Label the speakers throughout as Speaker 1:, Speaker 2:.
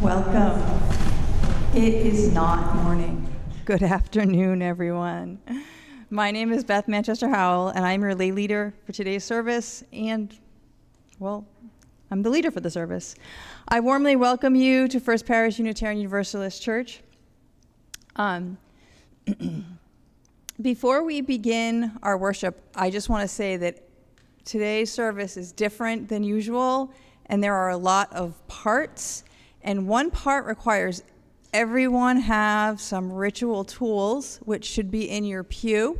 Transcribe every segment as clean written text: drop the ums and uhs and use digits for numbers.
Speaker 1: Welcome. It is not morning. Good afternoon, everyone. My name is Beth Manchester Howell, and I'm your lay leader for today's service, and, well, I'm the leader for the service. I warmly welcome you to First Parish Unitarian Universalist Church. Before we begin our worship, I just want to say that today's service is different than usual, and there are a lot of parts, and one part requires everyone have some ritual tools, which should be in your pew.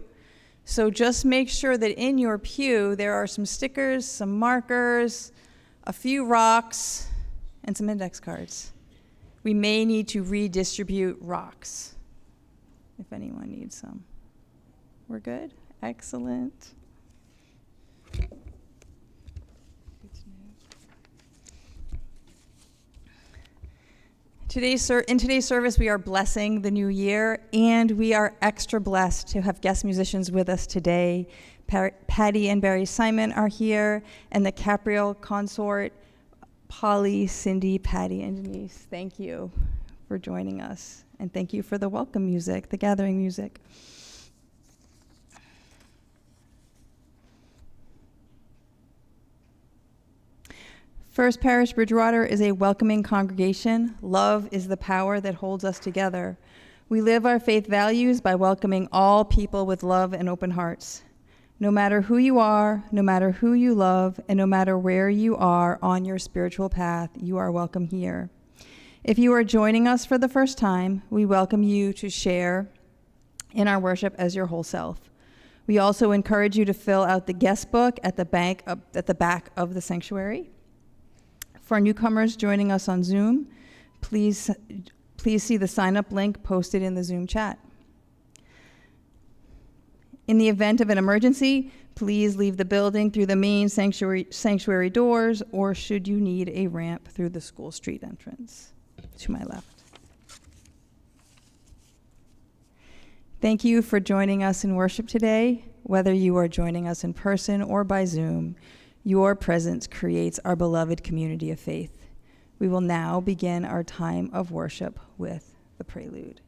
Speaker 1: So just make sure that in your pew there are some stickers, some markers, a few rocks, and some index cards. We may need to redistribute rocks if anyone needs some. We're good? Excellent. In today's service, we are blessing the new year, and we are extra blessed to have guest musicians with us today. Patty and Barry Simon are here, and the Capriel Consort, Polly, Cindy, Patty, and Denise. Thank you for joining us, and thank you for the welcome music, the gathering music. First Parish Bridgewater is a welcoming congregation. Love is the power that holds us together. We live our faith values by welcoming all people with love and open hearts. No matter who you are, no matter who you love, and no matter where you are on your spiritual path, you are welcome here. If you are joining us for the first time, we welcome you to share in our worship as your whole self. We also encourage you to fill out the guest book at the back of the sanctuary. For newcomers joining us on Zoom, please see the sign-up link posted in the Zoom chat. In the event of an emergency, please leave the building through the main sanctuary doors, or should you need a ramp, through the School Street entrance to my left. Thank you for joining us in worship today. Whether you are joining us in person or by Zoom, your presence creates our beloved community of faith. We will now begin our time of worship with the prelude.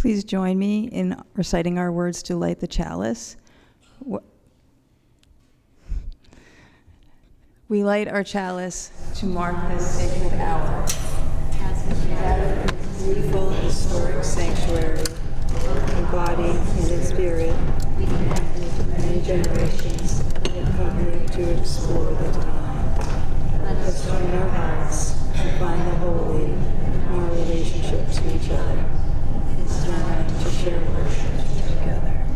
Speaker 1: Please join me in reciting our words to light the chalice. We light our chalice to mark this sacred hour. As we gather in this beautiful historic sanctuary, embodied in spirit, we connect many generations that come here to explore the divine. Let us join our hearts and find the holy in our relationship to each other. It is time to share worship together.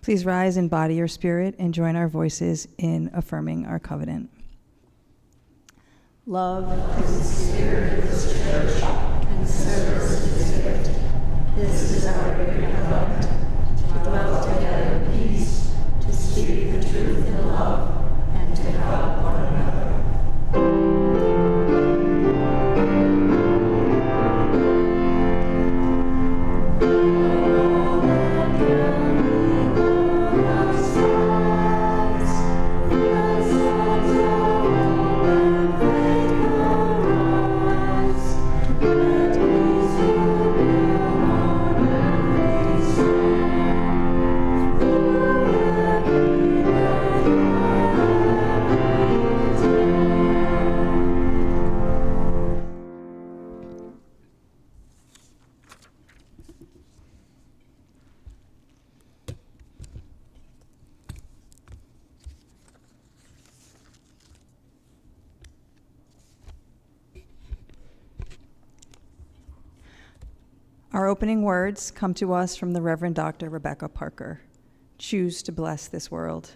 Speaker 1: Please rise in body or spirit and join our voices in affirming our covenant. Love is the spirit of this church, and service is the gift. This is our great covenant, to dwell together in peace, to speak the truth in love, and to help one another. Our opening words come to us from the Reverend Dr. Rebecca Parker. Choose to bless this world.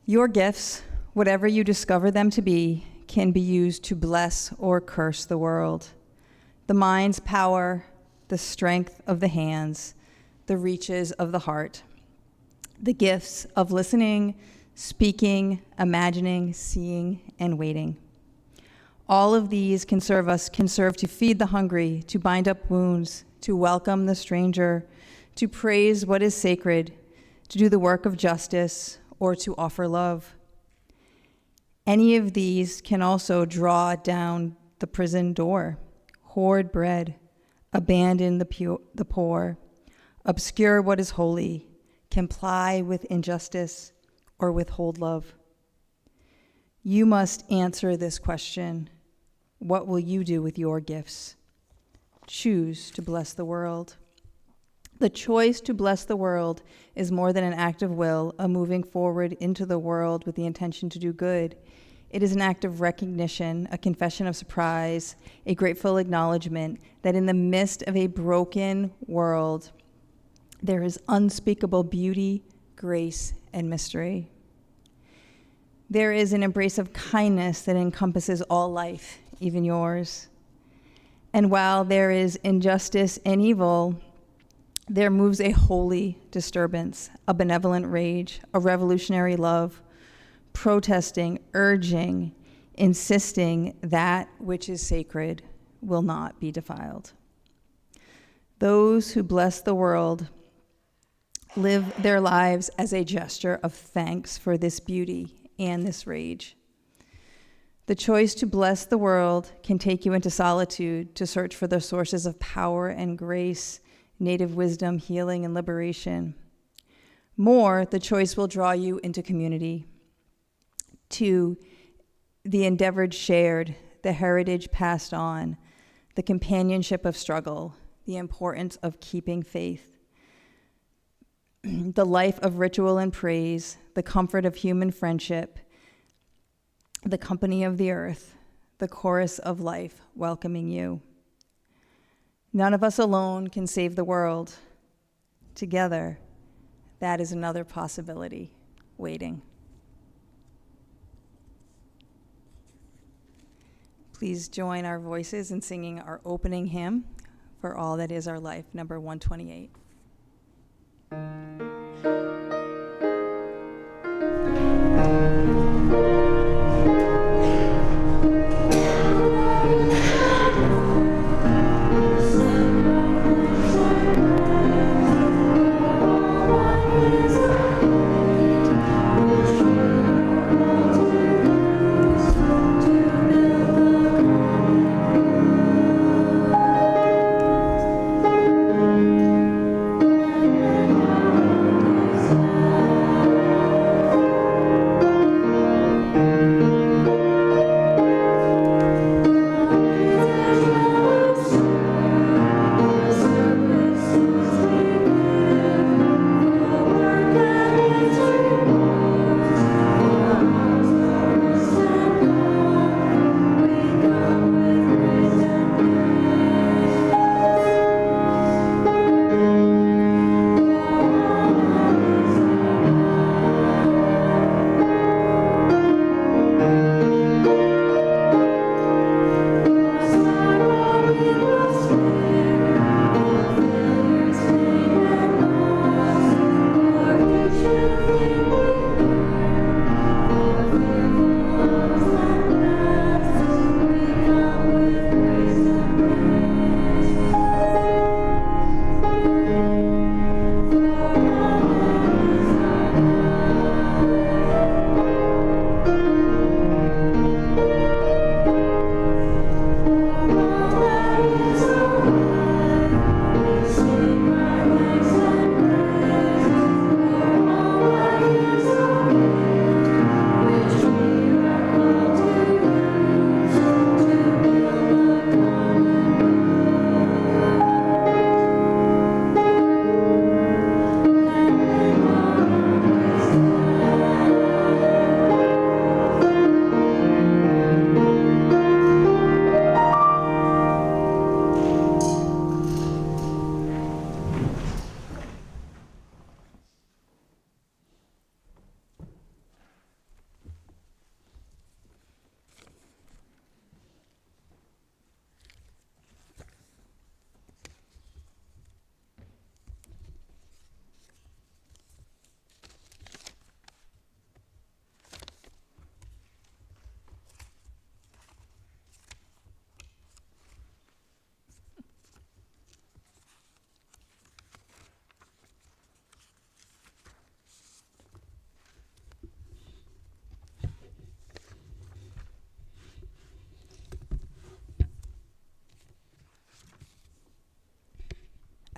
Speaker 1: Your gifts, whatever you discover them to be, can be used to bless or curse the world. The mind's power, the strength of the hands, the reaches of the heart. The gifts of listening, speaking, imagining, seeing, and waiting. All of these can serve to feed the hungry, to bind up wounds, to welcome the stranger, to praise what is sacred, to do the work of justice, or to offer love. Any of these can also draw down the prison door, hoard bread, abandon the poor, obscure what is holy, comply with injustice, or withhold love. You must answer this question. What will you do with your gifts? Choose to bless the world. The choice to bless the world is more than an act of will, a moving forward into the world with the intention to do good. It is an act of recognition, a confession of surprise, a grateful acknowledgement that in the midst of a broken world, there is unspeakable beauty, grace, and mystery. There is an embrace of kindness that encompasses all life, even yours. And while there is injustice and evil, there moves a holy disturbance, a benevolent rage, a revolutionary love, protesting, urging, insisting that which is sacred will not be defiled. Those who bless the world live their lives as a gesture of thanks for this beauty and this rage. The choice to bless the world can take you into solitude to search for the sources of power and grace, native wisdom, healing, and liberation. More, the choice will draw you into community, to the endeavored shared, the heritage passed on, the companionship of struggle, the importance of keeping faith, the life of ritual and praise, the comfort of human friendship, the company of the earth, the chorus of life welcoming you. None of us alone can save the world. Together, that is another possibility waiting. Please join our voices in singing our opening hymn, For All That Is Our Life, number 128.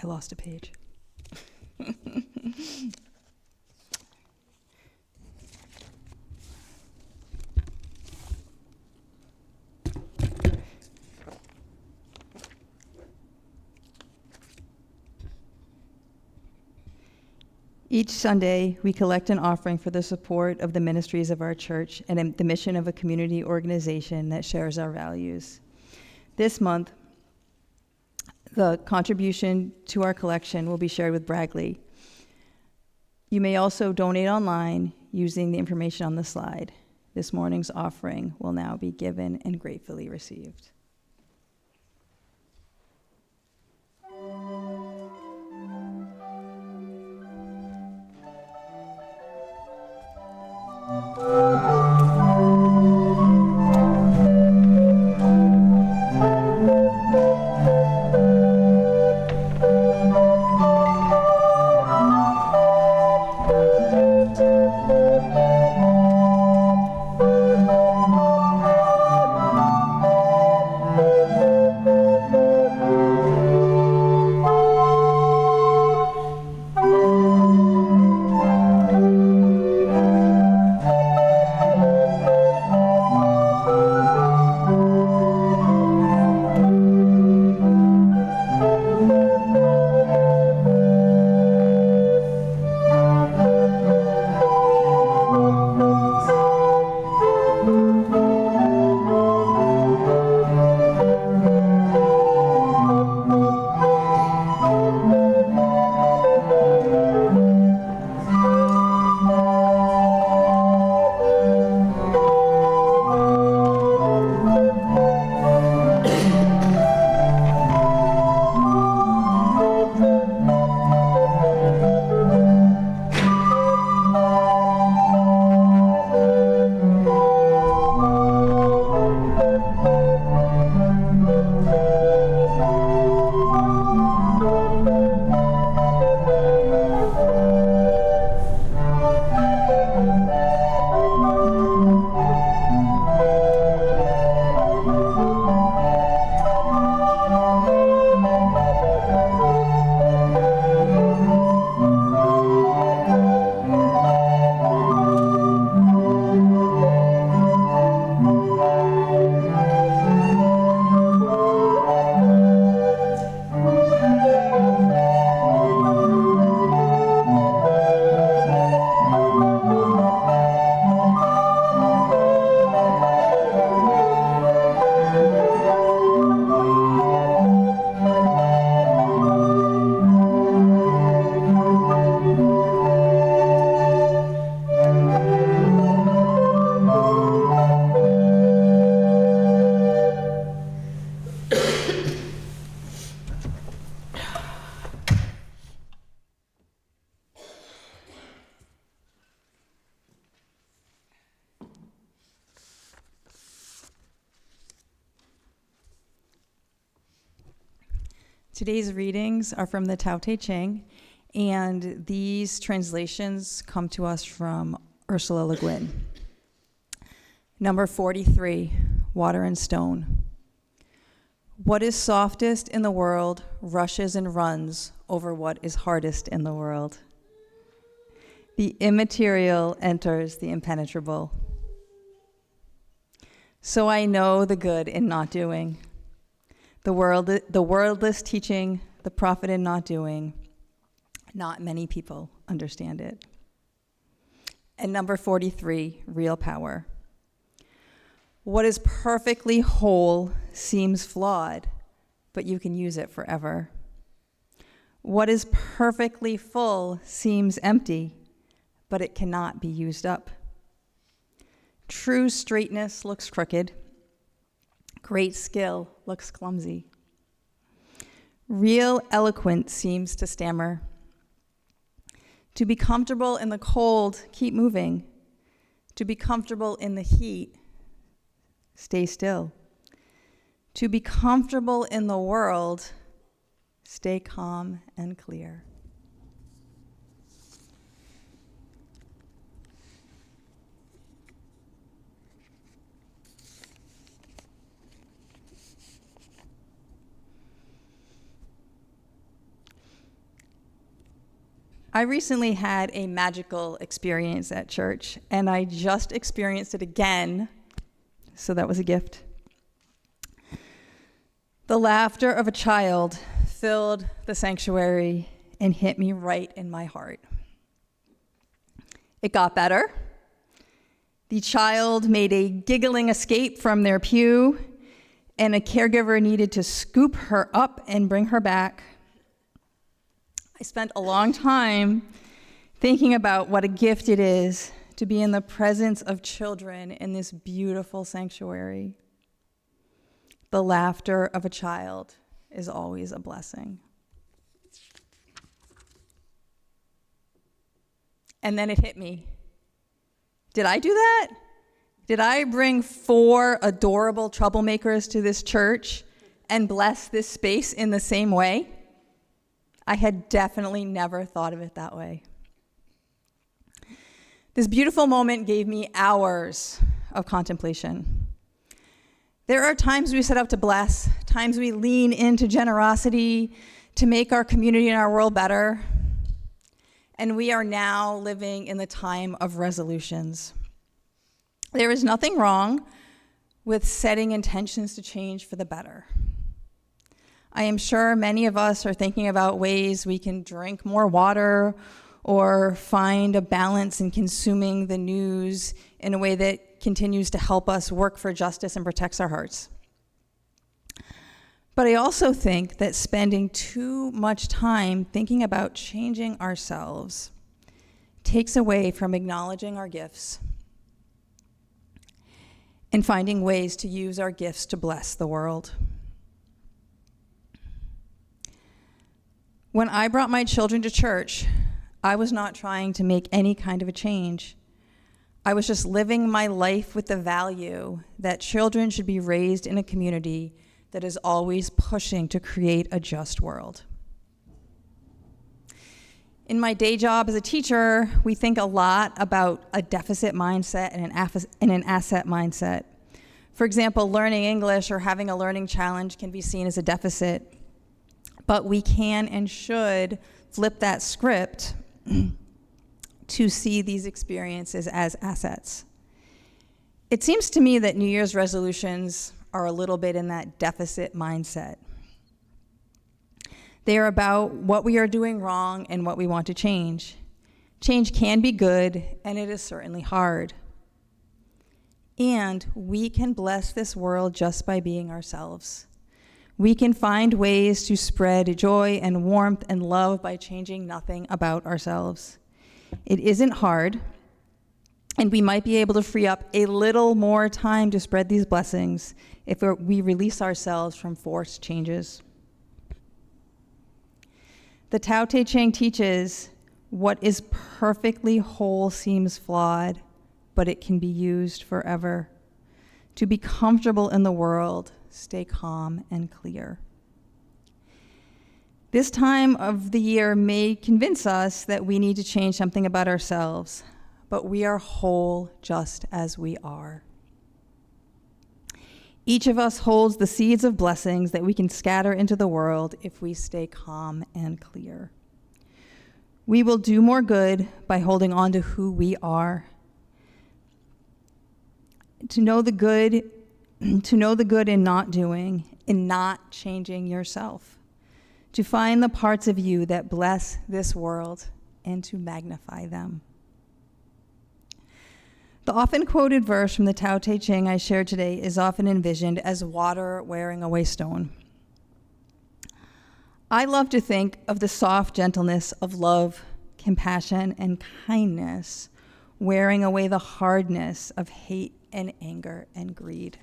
Speaker 1: I lost a page. Each Sunday, we collect an offering for the support of the ministries of our church and the mission of a community organization that shares our values. This month, the contribution to our collection will be shared with Braggley. You may also donate online using the information on the slide. This morning's offering will now be given and gratefully received. Today's readings are from the Tao Te Ching, and these translations come to us from Ursula Le Guin. Number 43, Water and Stone. What is softest in the world rushes and runs over what is hardest in the world. The immaterial enters the impenetrable. So I know the good in not doing. The worldless teaching, the profit in not doing. Not many people understand it. And number 43, real power. What is perfectly whole seems flawed, but you can use it forever. What is perfectly full seems empty, but it cannot be used up. True straightness looks crooked. Great skill looks clumsy. Real eloquence seems to stammer. To be comfortable in the cold, keep moving. To be comfortable in the heat, stay still. To be comfortable in the world, stay calm and clear. I recently had a magical experience at church, and I just experienced it again, so that was a gift. The laughter of a child filled the sanctuary and hit me right in my heart. It got better. The child made a giggling escape from their pew, and a caregiver needed to scoop her up and bring her back. I spent a long time thinking about what a gift it is to be in the presence of children in this beautiful sanctuary. The laughter of a child is always a blessing. And then it hit me. Did I do that? Did I bring 4 adorable troublemakers to this church and bless this space in the same way? I had definitely never thought of it that way. This beautiful moment gave me hours of contemplation. There are times we set out to bless, times we lean into generosity to make our community and our world better. And we are now living in the time of resolutions. There is nothing wrong with setting intentions to change for the better. I am sure many of us are thinking about ways we can drink more water or find a balance in consuming the news in a way that continues to help us work for justice and protects our hearts. But I also think that spending too much time thinking about changing ourselves takes away from acknowledging our gifts and finding ways to use our gifts to bless the world. When I brought my children to church, I was not trying to make any kind of a change. I was just living my life with the value that children should be raised in a community that is always pushing to create a just world. In my day job as a teacher, we think a lot about a deficit mindset and an asset mindset. For example, learning English or having a learning challenge can be seen as a deficit. But we can and should flip that script to see these experiences as assets. It seems to me that New Year's resolutions are a little bit in that deficit mindset. They are about what we are doing wrong and what we want to change. Change can be good, and it is certainly hard. And we can bless this world just by being ourselves. We can find ways to spread joy and warmth and love by changing nothing about ourselves. It isn't hard, and we might be able to free up a little more time to spread these blessings if we release ourselves from forced changes. The Tao Te Ching teaches, what is perfectly whole seems flawed, but it can be used forever. To be comfortable in the world, stay calm and clear. This time of the year may convince us that we need to change something about ourselves, but we are whole just as we are. Each of us holds the seeds of blessings that we can scatter into the world if we stay calm and clear. We will do more good by holding on to who we are. To know the good in not doing, in not changing yourself. To find the parts of you that bless this world and to magnify them. The often quoted verse from the Tao Te Ching I shared today is often envisioned as water wearing away stone. I love to think of the soft gentleness of love, compassion, and kindness wearing away the hardness of hate and anger and greed.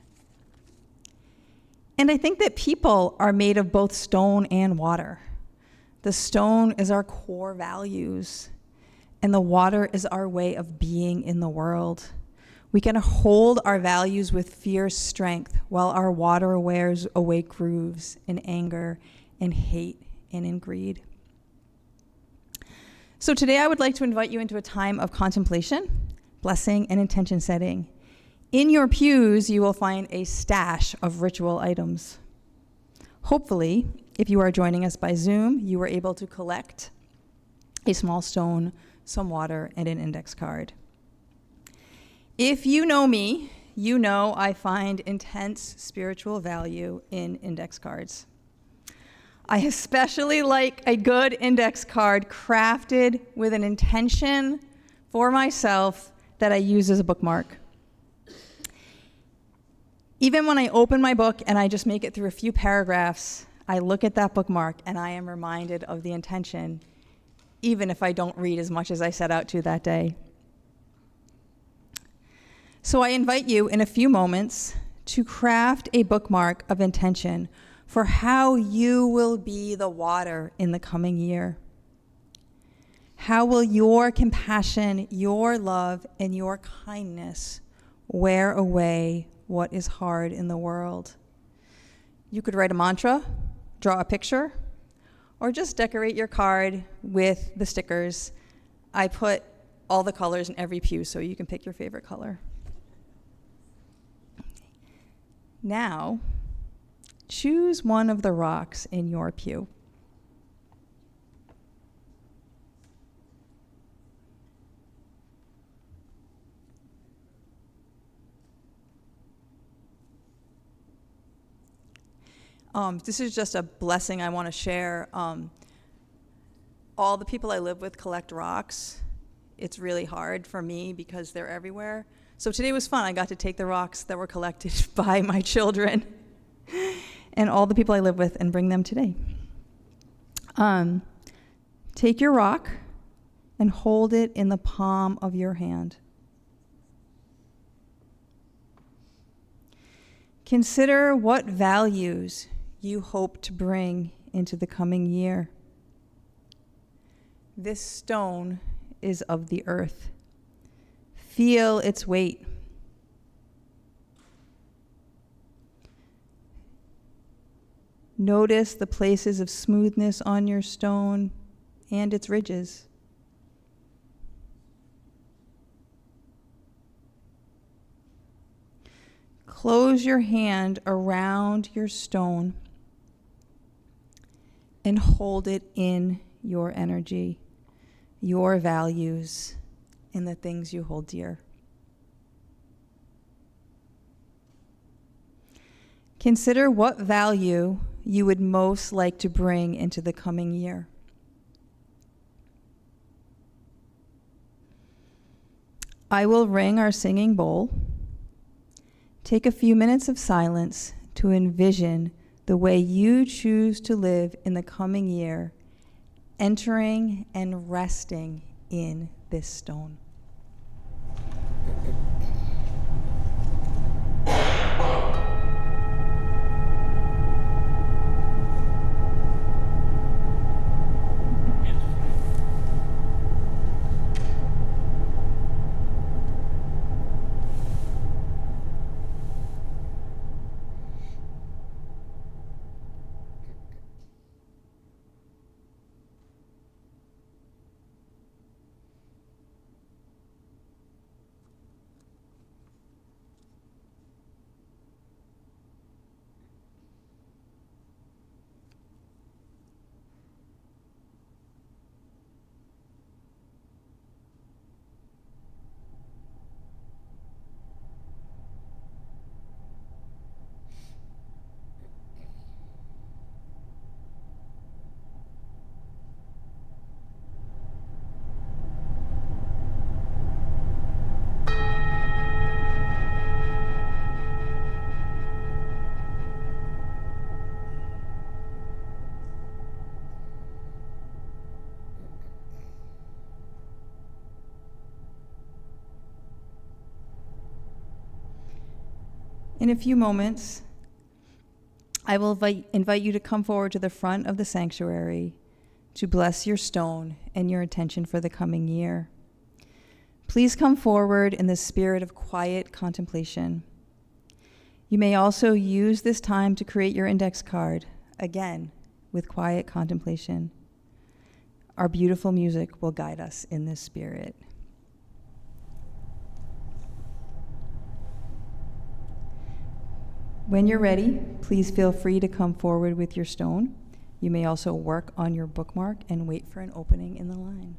Speaker 1: And I think that people are made of both stone and water. The stone is our core values, and the water is our way of being in the world. We can hold our values with fierce strength while our water wears away grooves in anger and hate and in greed. So today I would like to invite you into a time of contemplation, blessing, and intention setting. In your pews, you will find a stash of ritual items. Hopefully, if you are joining us by Zoom, you were able to collect a small stone, some water, and an index card. If you know me, you know I find intense spiritual value in index cards. I especially like a good index card crafted with an intention for myself that I use as a bookmark. Even when I open my book and I just make it through a few paragraphs, I look at that bookmark and I am reminded of the intention, even if I don't read as much as I set out to that day. So I invite you in a few moments to craft a bookmark of intention for how you will be the water in the coming year. How will your compassion, your love, and your kindness wear away what is hard in the world? You could write a mantra, draw a picture, or just decorate your card with the stickers. I put all the colors in every pew so you can pick your favorite color. Now, choose one of the rocks in your pew. This is just a blessing I want to share. All the people I live with collect rocks. It's really hard for me because they're everywhere. So today was fun. I got to take the rocks that were collected by my children and all the people I live with and bring them today. Take your rock and hold it in the palm of your hand. Consider what values you hope to bring into the coming year. This stone is of the earth. Feel its weight. Notice the places of smoothness on your stone and its ridges. Close your hand around your stone and hold it in your energy, your values, and the things you hold dear. Consider what value you would most like to bring into the coming year. I will ring our singing bowl. Take a few minutes of silence to envision the way you choose to live in the coming year, entering and resting in this stone. In a few moments, I will invite you to come forward to the front of the sanctuary to bless your stone and your intention for the coming year. Please come forward in the spirit of quiet contemplation. You may also use this time to create your index card, again, with quiet contemplation. Our beautiful music will guide us in this spirit. When you're ready, please feel free to come forward with your stone You may also work on your bookmark and wait for an opening in the line.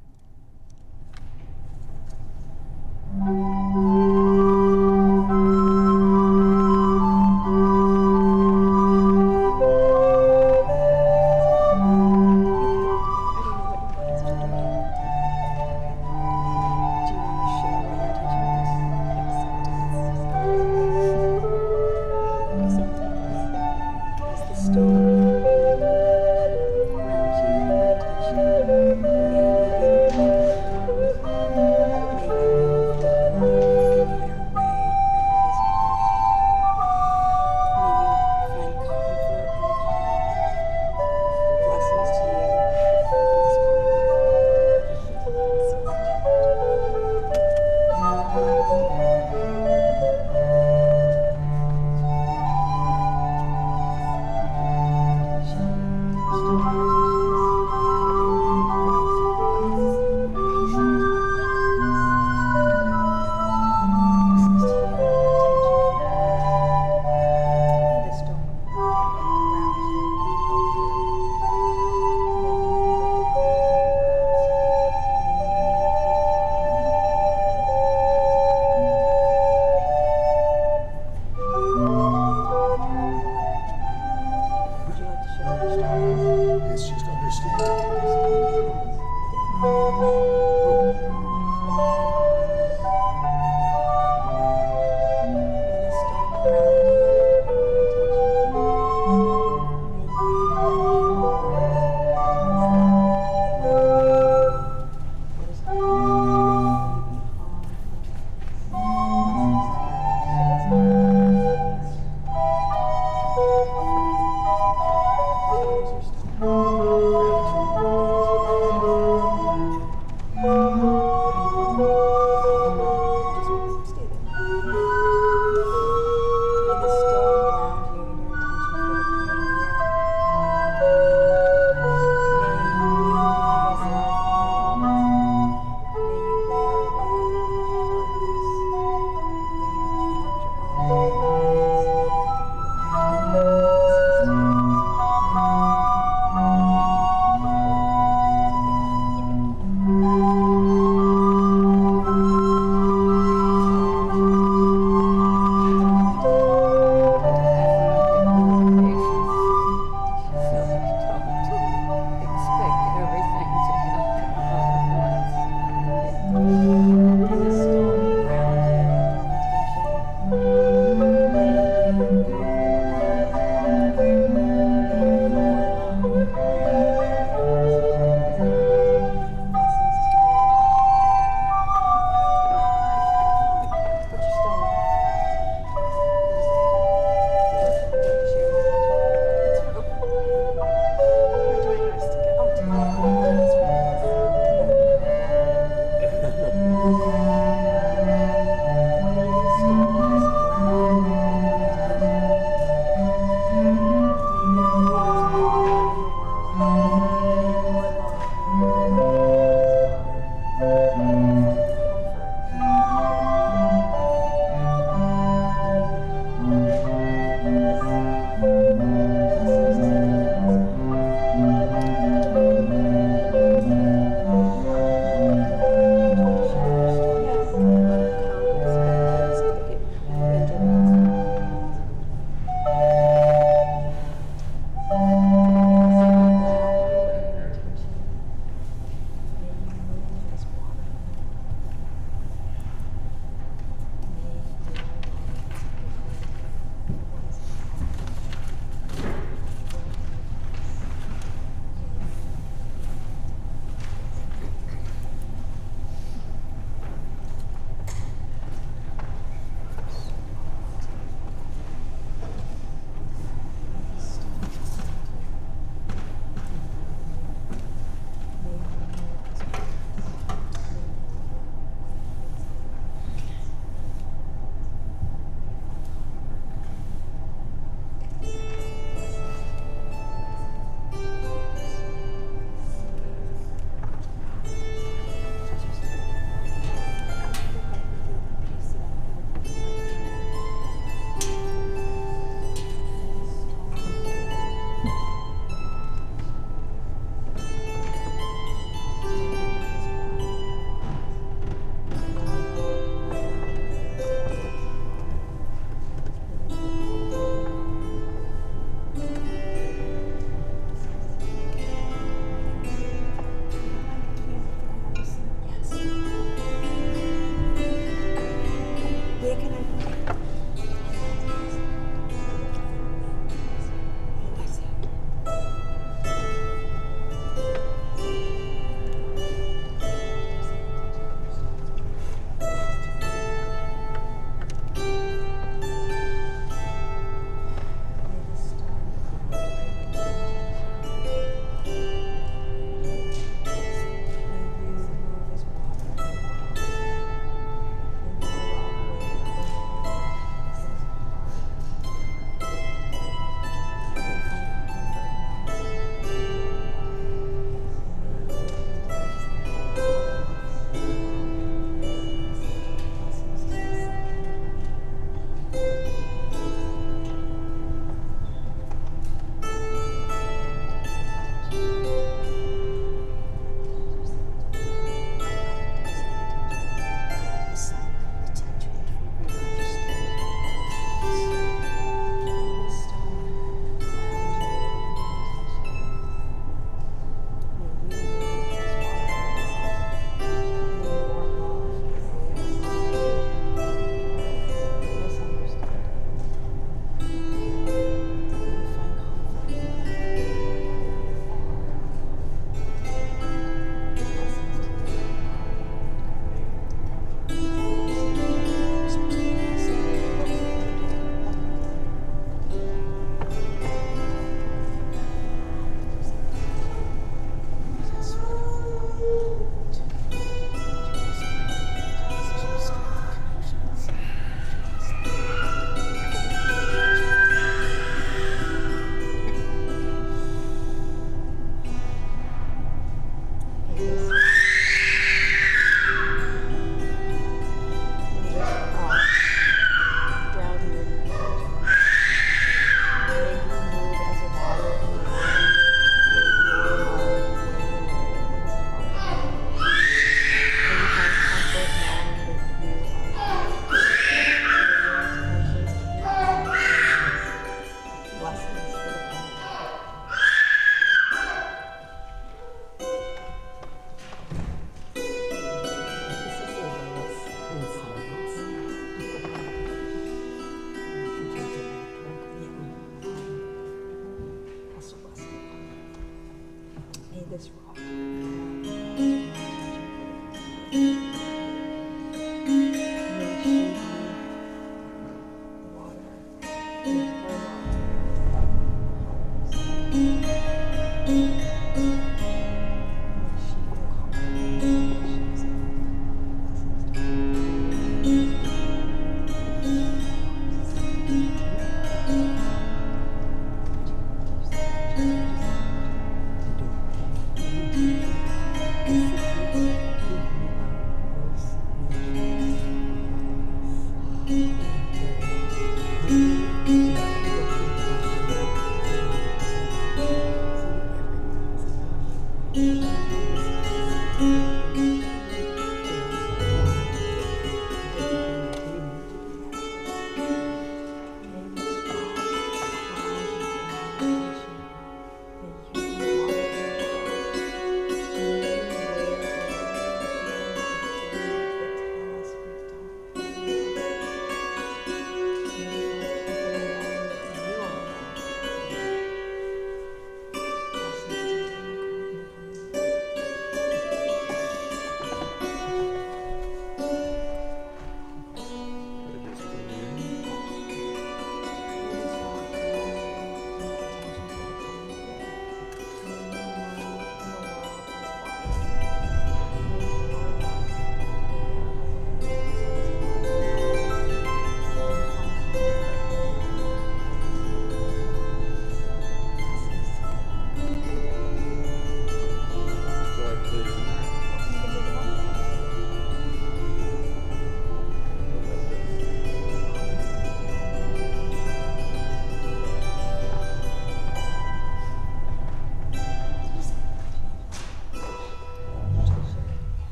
Speaker 2: this rock.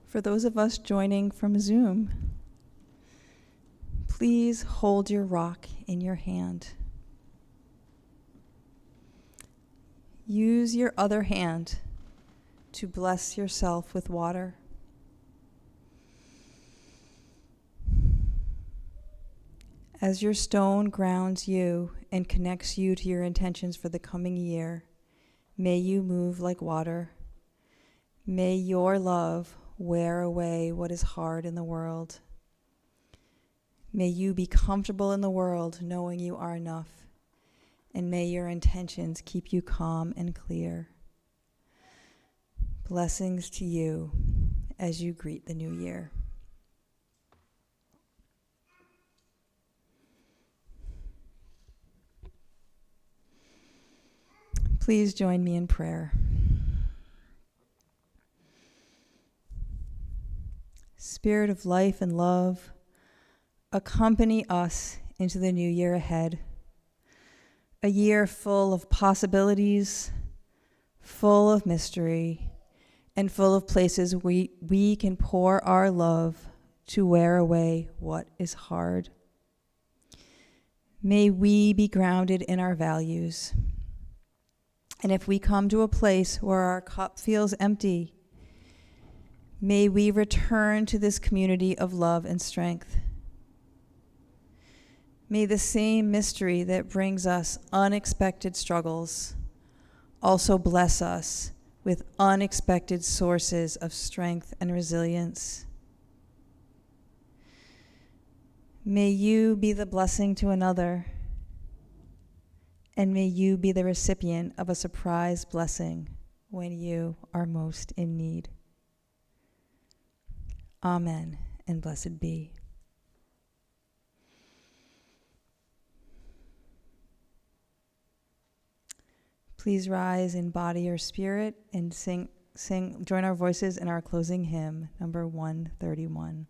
Speaker 1: For those of us joining from Zoom, please hold your rock in your hand. Use your other hand to bless yourself with water. As your stone grounds you and connects you to your intentions for the coming year, may you move like water. May your love wear away what is hard in the world. May you be comfortable in the world knowing you are enough, and may your intentions keep you calm and clear. Blessings to you as you greet the new year. Please join me in prayer. Spirit of life and love, accompany us into the new year ahead. A year full of possibilities, full of mystery, and full of places we can pour our love to wear away what is hard. May we be grounded in our values. And if we come to a place where our cup feels empty, may we return to this community of love and strength. May the same mystery that brings us unexpected struggles also bless us with unexpected sources of strength and resilience. May you be the blessing to another, and may you be the recipient of a surprise blessing when you are most in need. Amen, and blessed be. Please rise in body or spirit and join our voices in our closing hymn, number 131.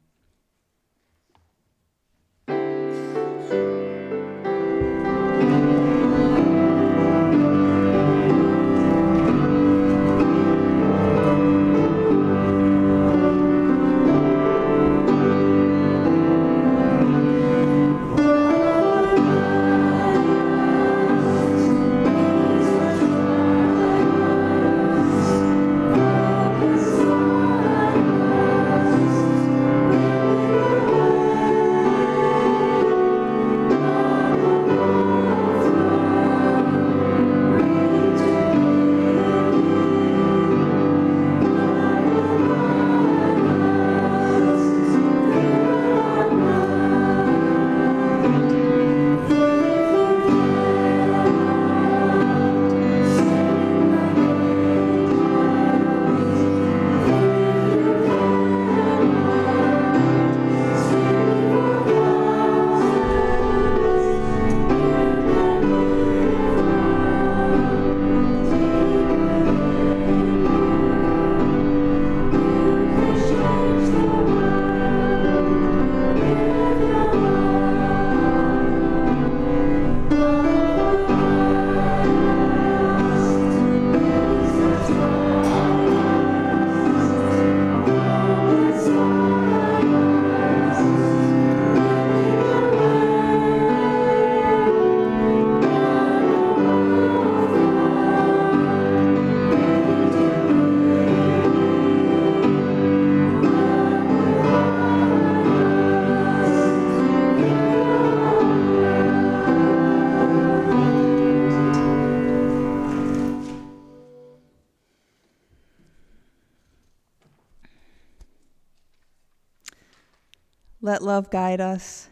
Speaker 1: Let love guide us,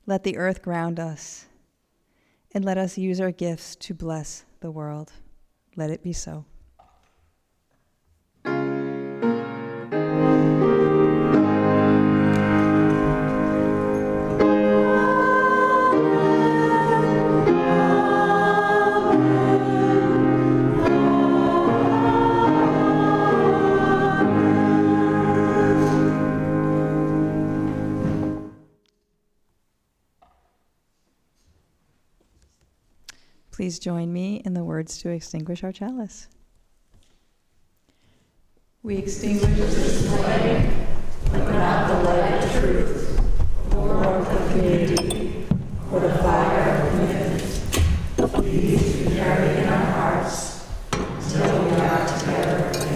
Speaker 1: let the earth ground us, and let us use our gifts to bless the world. Let it be so. Please join me in the words to extinguish our chalice. We extinguish this light, but not the light of truth, or warmth of community, or the fire of commitment. These we carry in our hearts till we are together again.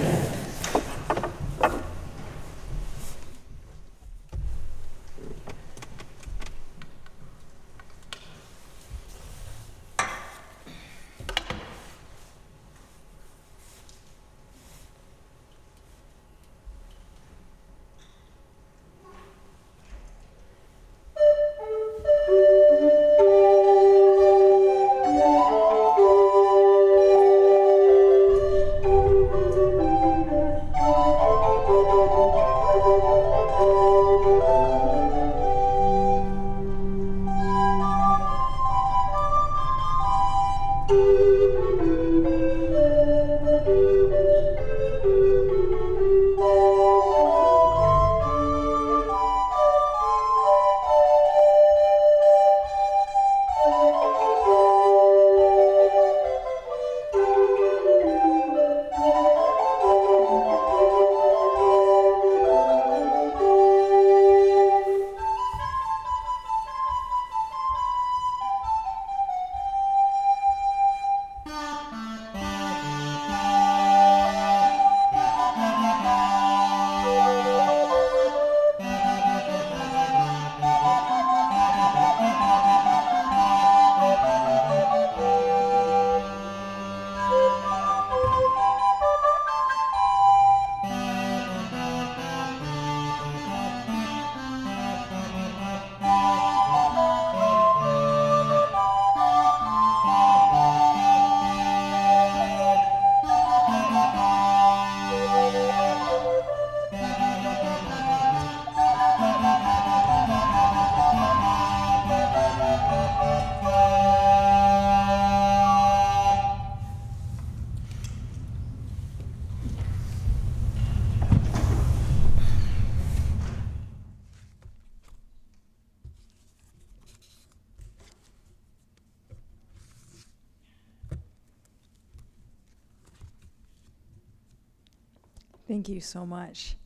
Speaker 1: Thank you so much.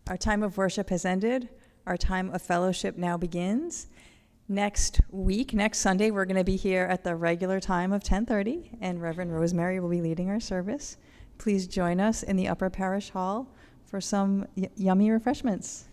Speaker 1: Our time of worship has ended. Our time of fellowship now begins. Next week, next Sunday, we're going to be here at the regular time of 10:30, and Reverend Rosemary will be leading our service. Please join us in the Upper Parish Hall for some yummy refreshments.